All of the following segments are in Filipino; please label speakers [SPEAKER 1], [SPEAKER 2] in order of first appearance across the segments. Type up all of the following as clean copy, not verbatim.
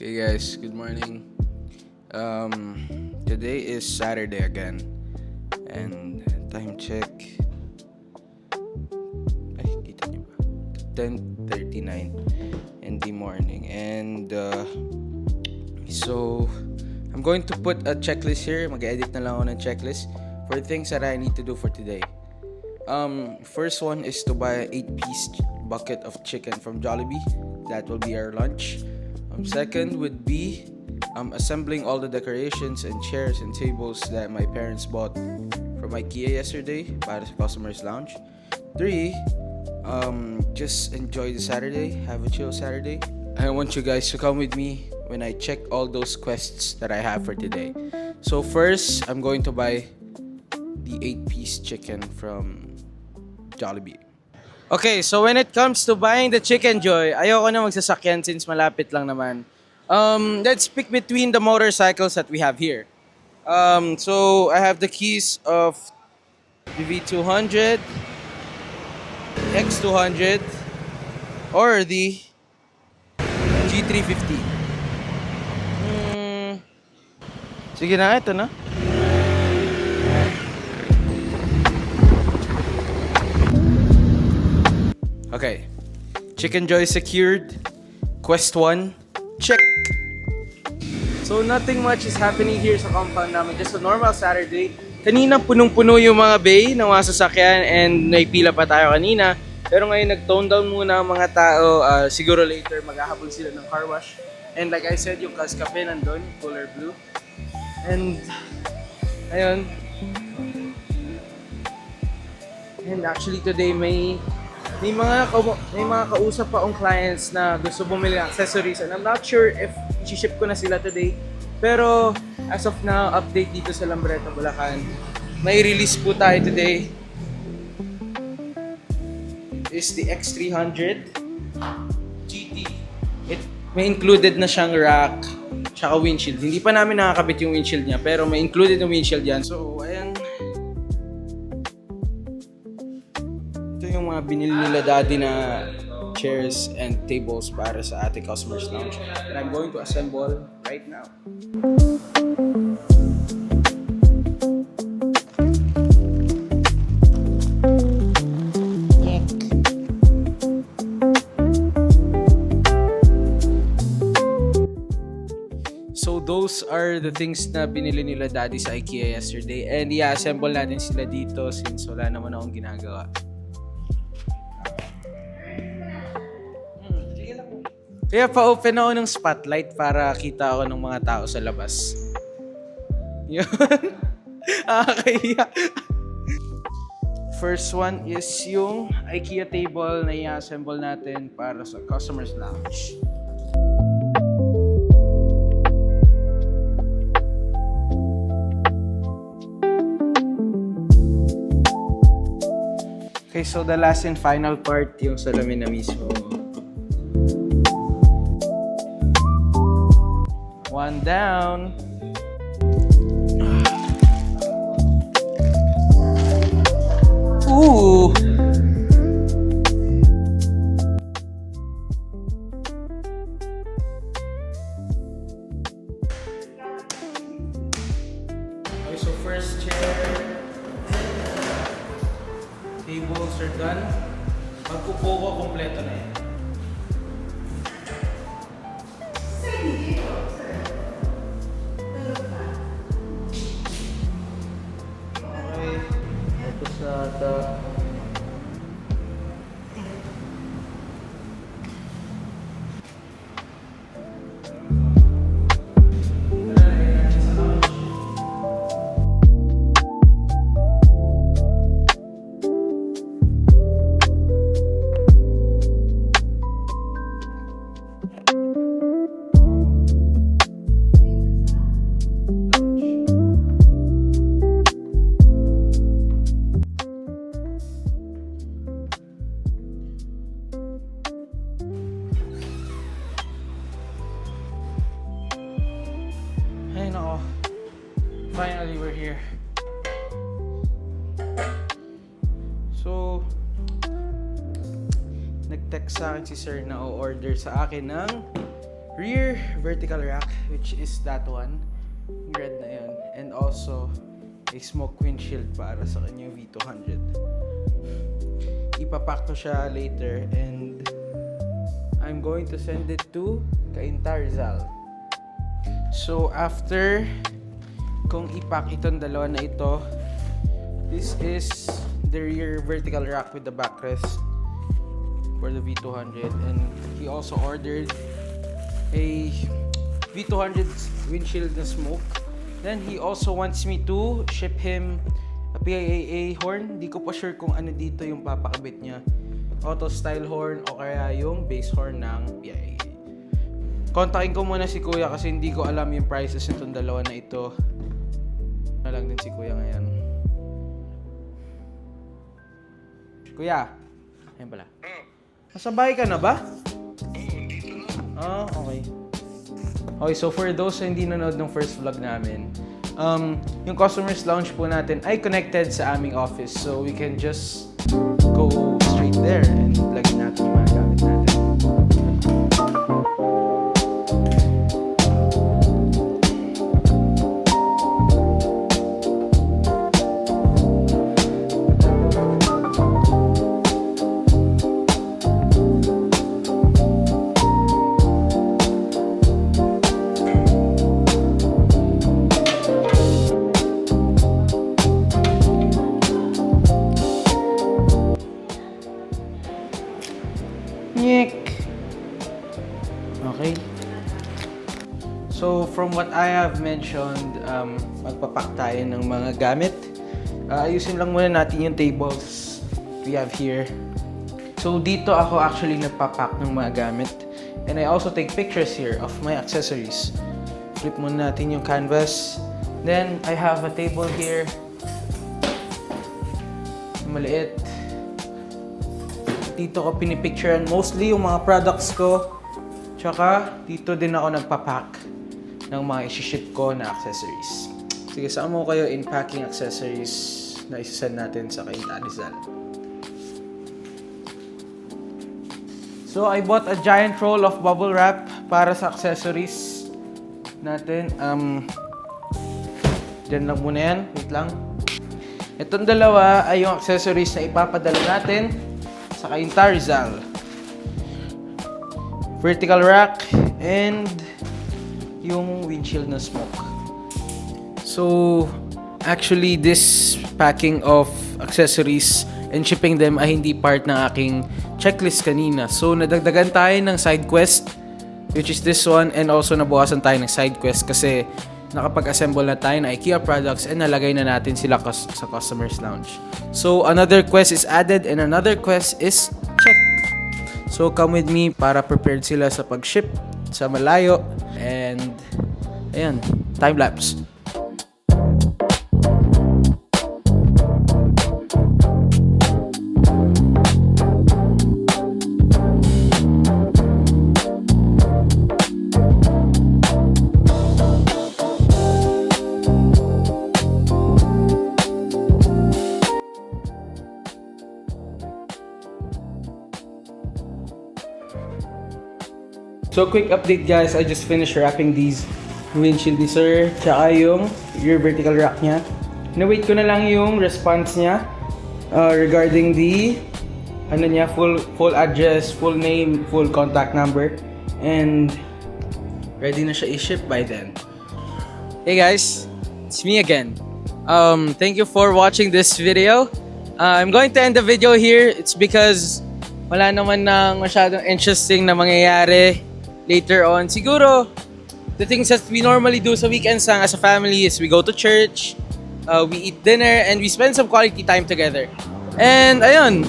[SPEAKER 1] Okay guys, good morning. Today is Saturday again, and time check. Ay, kita niyo ba? 10:39 in the morning, and so I'm going to put a checklist here. Mag-edit na lang ako ng checklist for things that I need to do for today. First one is to buy an 8-piece bucket of chicken from Jollibee. That will be our lunch. Second would be assembling all the decorations and chairs and tables that my parents bought from IKEA yesterday para sa customers lounge. 3, just enjoy the Saturday, have a chill Saturday. I want you guys to come with me when I check all those quests that I have for today. So first, I'm going to buy the 8-piece chicken from Jollibee. Okay, so when it comes to buying the Chicken Joy, ayoko na magsasakyan since malapit lang naman. Let's pick between the motorcycles that we have here. So I have the keys of the V200, X200, or the G350. Sige na, ito na. Okay, Chicken Joy secured. Quest 1, check. So nothing much is happening here sa compound namin. Just a normal Saturday. Kanina punong-puno yung mga bay ng mga sasakyan and naipila pa tayo kanina. Pero ngayon nag-tone down muna ang mga tao. Siguro later maghahabol sila ng car wash. And like I said, yung Kaskape nandun, color blue. And ayun. And actually today may mga kausap pa akong clients na gusto bumili ng accessories, and I'm not sure if i-ship ko na sila today. Pero as of now, update dito sa Lambreta, Bulacan. May release po tayo today. Is the X300 GT. May included na siyang rack tsaka windshield. Hindi pa namin nakakabit yung windshield niya, pero may included na windshield yan. So ayan, yung mga binili nila daddy na chairs and tables para sa ating customers lounge, and I'm going to assemble right now. So those are the things na binili nila daddy sa IKEA yesterday, and i-assemble natin sila dito since wala naman akong ginagawa. Kaya pa-open ako ng spotlight para kita ako ng mga tao sa labas. Yun. Kaya. First one is yung IKEA table na i-assemble natin para sa customers lounge. Okay, so the last and final part, yung salamin na mismo. One down. Ooh. Okay, so first chair. Tables are done. Magpupo ko, kompleto na yan. Ay nako. Finally, we're here. So, nag-text sa akin si sir na o-order sa akin ng rear vertical rack, which is that one, red na yun, and also a smoke windshield para sa kanyang V200. Ipapack ko siya later and I'm going to send it to Cainta, Rizal. So after kung ipack itong dalawa na ito, this is the rear vertical rack with the backrest for the V200, and he also ordered a V200 windshield na smoke. Then he also wants me to ship him a PIAA horn. Hindi ko pa sure kung ano dito yung papakabit niya. Auto style horn o kaya yung bass horn ng PIAA. Kontakin ko muna si Kuya kasi hindi ko alam yung prices nitong dalawa na ito. Na lang din si Kuya ngayon. Kuya, ayun pala. Nasabay ka na ba? Ah, okay. Okay, so for those na hindi nanood ng first vlog namin, yung customers lounge po natin ay connected sa aming office. So we can just go straight there and lagyan natin yung mga gamit natin. Okay. So from what I have mentioned, magpapack tayo ng mga gamit. Ayusin lang muna natin yung tables we have here. So dito ako actually nagpapack ng mga gamit. And I also take pictures here of my accessories. Flip muna natin yung canvas. Then I have a table here. Maliit. Dito ko pinipicturean mostly yung mga products ko. Tsaka dito din ako nagpapack ng mga isi-ship ko na accessories. Sige, saan mo kayo in packing accessories na isasend natin sa Cainta, Rizal. So I bought a giant roll of bubble wrap para sa accessories natin. Diyan lang muna yan. Wait lang. Itong dalawa ay yung accessories na ipapadala natin sa Cainta, Rizal. Vertical rack and yung windshield na smoke. So actually this packing of accessories and shipping them ay hindi part ng aking checklist kanina. So nadagdagan tayo ng side quest, which is this one, and also nabukasan tayo ng side quest kasi nakapag-assemble na tayo ng IKEA products and nalagay na natin sila sa customers lounge. So another quest is added and another quest is checked. So come with me para prepared sila sa pag-ship sa malayo. And ayan, time lapse. So quick update guys, I just finished wrapping these windshield ni sir, tsaka yung rear vertical rack niya. Na-wait ko na lang yung response niya regarding the ano niya, full address, full name, full contact number, and ready na siya i-ship by then. Hey guys, it's me again. Thank you for watching this video. I'm going to end the video here. It's because wala naman nang masyadong interesting na mangyayari later on. Siguro, the things that we normally do sa weekends lang as a family is we go to church, we eat dinner, and we spend some quality time together. And ayun,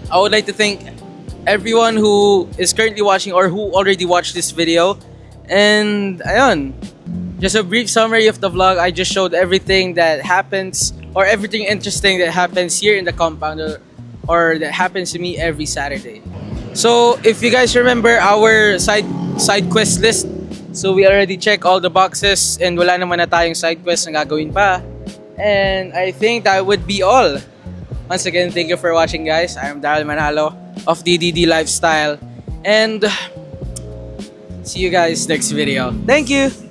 [SPEAKER 1] I would like to thank everyone who is currently watching or who already watched this video. And ayun, just a brief summary of the vlog. I just showed everything that happens or everything interesting that happens here in the compound or that happens to me every Saturday. So if you guys remember our side quest list, so we already checked all the boxes and wala naman na tayong side quest na gagawin pa. And I think that would be all. Once again, thank you for watching guys. I'm Daryl Manalo of DDD Lifestyle. And
[SPEAKER 2] See you guys next video.
[SPEAKER 3] Thank you!